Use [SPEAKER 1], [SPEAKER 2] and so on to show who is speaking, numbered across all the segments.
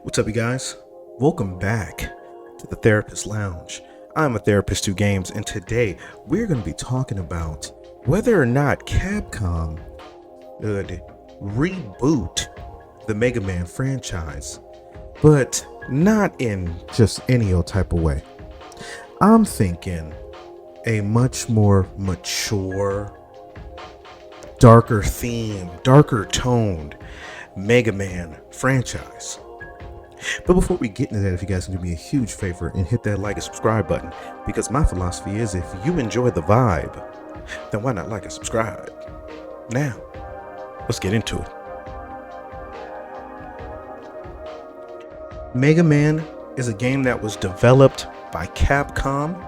[SPEAKER 1] What's up, you guys? Welcome back to the Therapist Lounge. I'm a therapist who games, and today we're going to be talking about whether or not Capcom should reboot the Mega Man franchise, but not in just any old type of way. I'm thinking a much more mature, darker theme, darker toned Mega Man franchise. But before we get into that, if you guys can do me a huge favor and hit that like and subscribe button, because my philosophy is if you enjoy the vibe, then why not like and subscribe? Now, let's get into it. Mega Man is a game that was developed by Capcom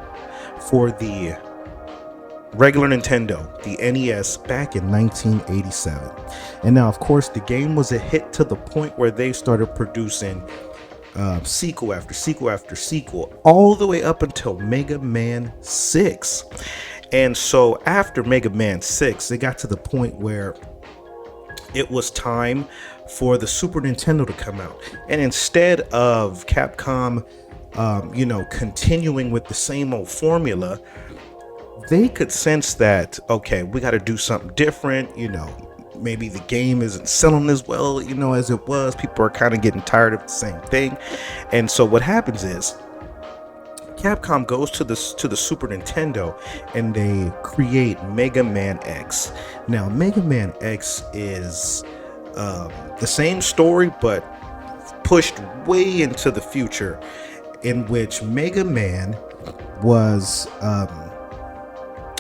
[SPEAKER 1] for the regular Nintendo, the NES, back in 1987. And now, of course, the game was a hit to the point where they started producing sequel after sequel after sequel, all the way up until Mega Man 6. And so after Mega Man 6, they got to the point where it was time for the Super Nintendo to come out. And instead of Capcom, continuing with the same old formula, they could sense that, okay, we got to do something different. Maybe the game isn't selling as well, as it was. People are kind of getting tired of the same thing. And so what happens is Capcom goes to the Super Nintendo and they create Mega Man X. Now, Mega Man X is the same story, but pushed way into the future, in which Mega Man was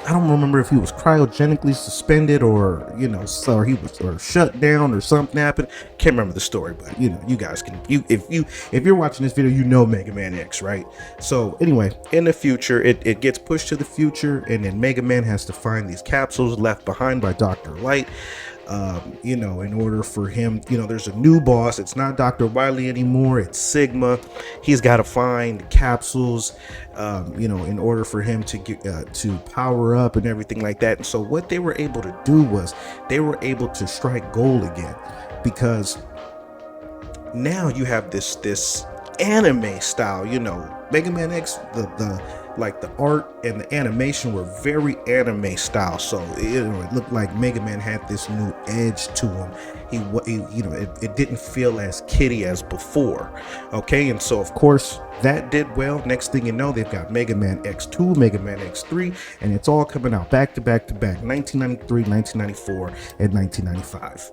[SPEAKER 1] I don't remember if he was cryogenically suspended or he was shut down or something happened. Can't remember the story, but you guys can. If you're watching this video, Mega Man X, right? So anyway, in the future, it gets pushed to the future, and then Mega Man has to find these capsules left behind by Dr. Light. In order for him, there's a new boss. It's not Dr. Wily anymore. It's Sigma. He's got to find capsules, in order for him to get to power up and everything like that. And so what they were able to do was they were able to strike gold again, because now you have this anime style, Mega Man X, the art and the animation were very anime style, so it looked like Mega Man had this new edge to him. It didn't feel as kiddie as before. Okay, and so of course that did well. Next thing you know, they've got Mega Man X2, Mega Man X3, and it's all coming out back to back to back, 1993, 1994, and 1995.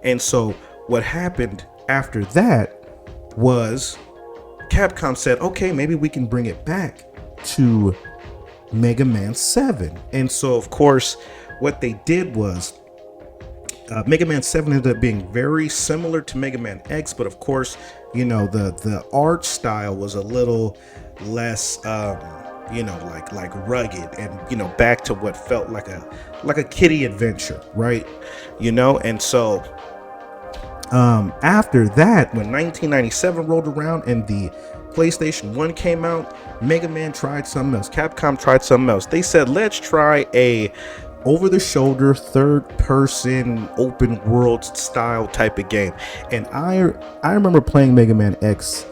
[SPEAKER 1] And so what happened after that was Capcom said, okay, maybe we can bring it back to Mega Man 7. And so of course what they did was Mega Man 7 ended up being very similar to Mega Man X, but of course the art style was a little less like rugged and back to what felt like a kiddie adventure, right? And so after that, when 1997 rolled around and the PlayStation 1 came out, Mega Man tried something else. Capcom tried something else. They said, let's try a over-the-shoulder, third-person, open-world style type of game. And I remember playing Mega Man Legends,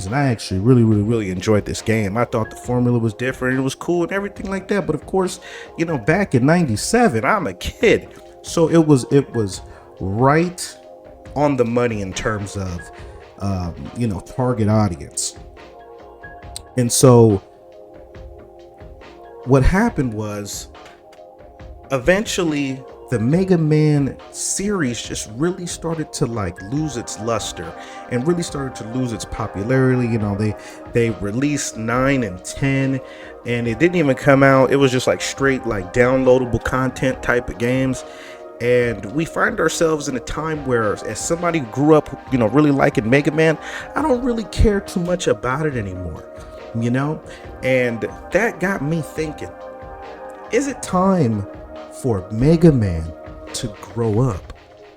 [SPEAKER 1] and I actually really enjoyed this game. I thought the formula was different, it was cool and everything like that. But of course, back in 97, I'm a kid. So it was right on the money in terms of target audience. And so what happened was eventually the Mega Man series just really started to lose its luster and really started to lose its popularity. They released 9 and 10 and it didn't even come out. It was just straight downloadable content type of games. And we find ourselves in a time where, as somebody who grew up, really liking Mega Man, I don't really care too much about it anymore, And that got me thinking, is it time for Mega Man to grow up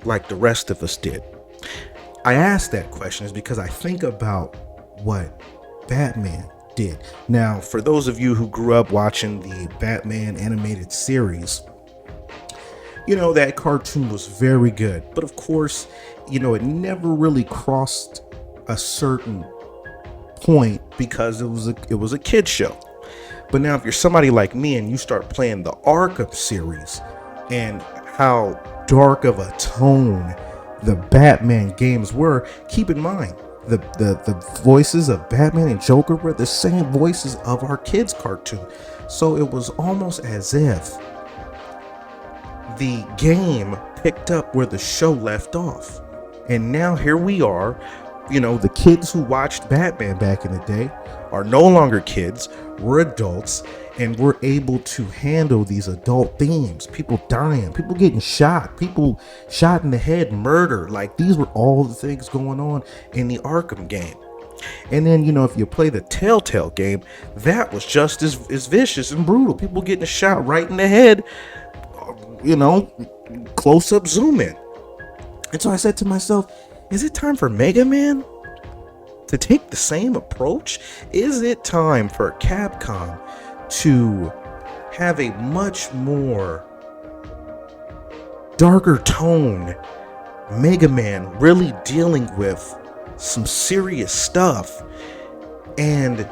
[SPEAKER 1] like the rest of us did? I ask that question is because I think about what Batman did. Now, for those of you who grew up watching the Batman animated series, That cartoon was very good. But of course, it never really crossed a certain point because it was a kid show. But now if you're somebody like me and you start playing the Arkham series and how dark of a tone the Batman games were, keep in mind the voices of Batman and Joker were the same voices of our kids cartoon. So it was almost as if the game picked up where the show left off. And now here we are, the kids who watched Batman back in the day are no longer kids, we're adults, and we're able to handle these adult themes. People dying, people getting shot, people shot in the head, murder. Like, these were all the things going on in the Arkham game. And then, if you play the Telltale game, that was just as vicious and brutal. People getting shot right in the head, close up zoom in. And so I said to myself, is it time for Mega Man to take the same approach? Is it time for Capcom to have a much more darker tone Mega Man, really dealing with some serious stuff? And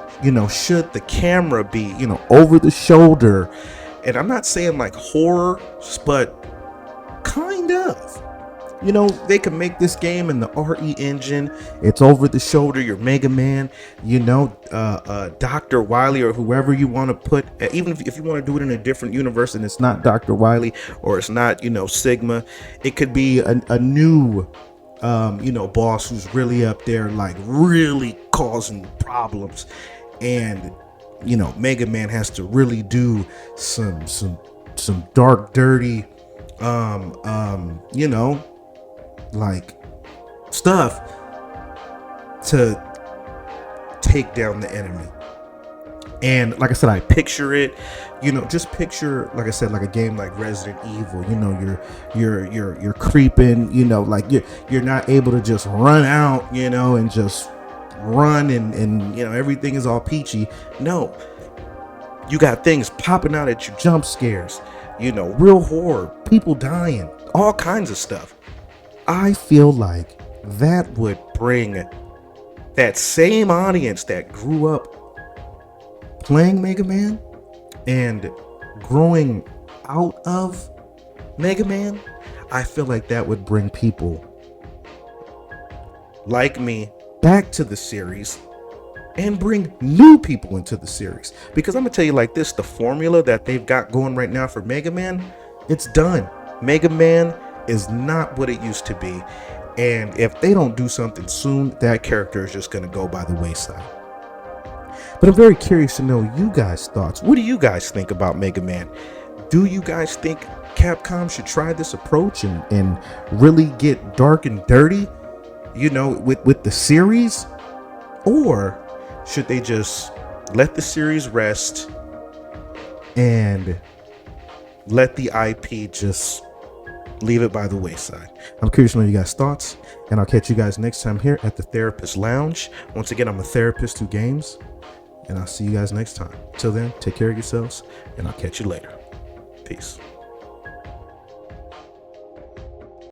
[SPEAKER 1] should the camera be over the shoulder? And I'm not saying like horror, but kind of. They can make this game in the RE engine. It's over the shoulder. You're Mega Man, Dr. Wily or whoever you want to put. Even if you want to do it in a different universe and it's not Dr. Wily or it's not, Sigma, it could be a new, boss who's really up there, like really causing problems. And, Mega Man has to really do some dark, dirty, like stuff to take down the enemy. And like I said, I picture it, just picture, like I said, like a game like Resident Evil. You're creeping, like you're not able to just run out, and just run and everything is all peachy. No, you got things popping out at you, jump scares, real horror, people dying, all kinds of stuff. I feel like that would bring that same audience that grew up playing Mega Man and growing out of Mega Man. I feel like that would bring people like me back to the series and bring new people into the series. Because I'm gonna tell you like this, the formula that they've got going right now for Mega Man, it's done. Mega Man is not what it used to be, and if they don't do something soon, that character is just going to go by the wayside. But I'm very curious to know you guys' thoughts. What do you guys think about Mega Man? Do you guys think Capcom should try this approach and really get dark and dirty, with the series? Or should they just let the series rest and let the IP just leave it by the wayside? I'm curious to know you guys' thoughts, and I'll catch you guys next time here at the Therapist Lounge. Once again, I'm a therapist who games, and I'll see you guys next time. Till then, take care of yourselves, and I'll catch you later. Peace.